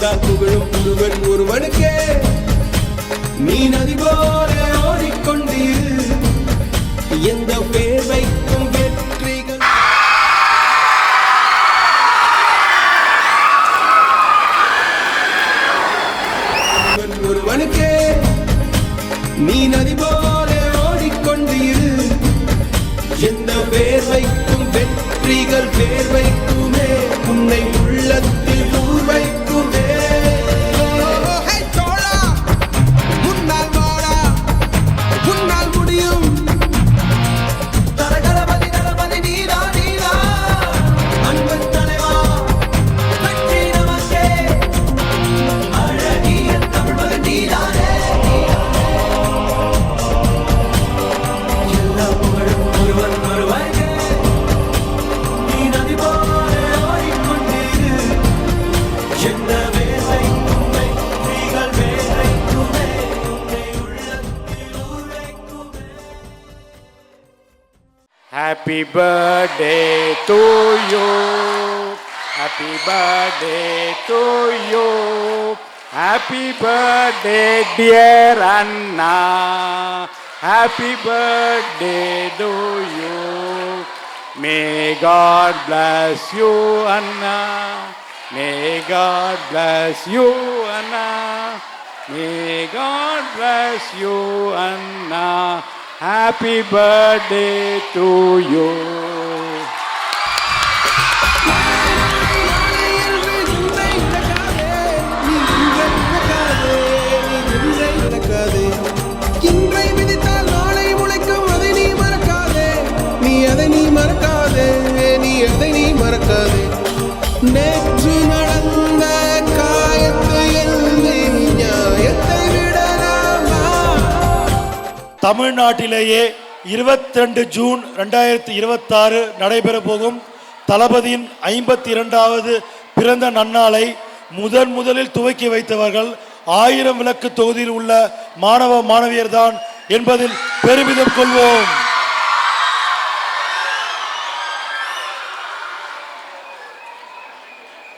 நினைத்தால் புகழும் ஒருவன் ஒருவனுக்கே நீ நதி போல ஓடிக்கொண்டீர் எந்த பேர் வைக்கும் வெற்றிகள் ஒருவனுக்கே நீ நதி போல ஓடிக்கொண்டீர் எந்த பேர் வைக்கும் வெற்றிகள் பேர் வைக்குமே உன்னை உள்ளத்தில் ஊர் வைக்குமே முன்னால் வாடா முன்னால் முடியும் தரகரபதி தரபதி நீரா நீரா அன்பன் தலைவா வெற்றி நமக்கே அழகிய தமிழ்மகன் நீதானே எல்லா புகழும் ஒருவன் ஒருவனுக்கே நீ நதி போல ஓடிக்கொண்டீர் எந்த வேலைக்கும் வெற்றிகள் வேலைக்குமே உன்னை உள்ளத்தில் ஊர் வைக்குமே. Happy birthday to you. Happy birthday to you. Happy birthday dear Anna. Happy birthday to you. May God bless you Anna. May God bless you Anna. May God bless you Anna. Happy birthday to you. இன்றை விதித்தால் நாளை முளைக்கும் அதை நீ மறக்காதே நீ அதை நீ மறக்காதே நீ அதை நீ மறக்காதே நேற்று நடந்த காயத்தை எழுதி நியாயத்தை விடலாமா. தமிழ்நாட்டிலேயே 22 ஜூன் 2026 நடைபெற போகும் தளபதியின் 52வது பிறந்த நன்னாளை முதலில் துவக்கி வைத்தவர்கள் 1000 விளக்கு தொகுதியில் உள்ள மாணவ மாணவியர்தான் என்பதில் பெருமிதம் கொள்வோம்.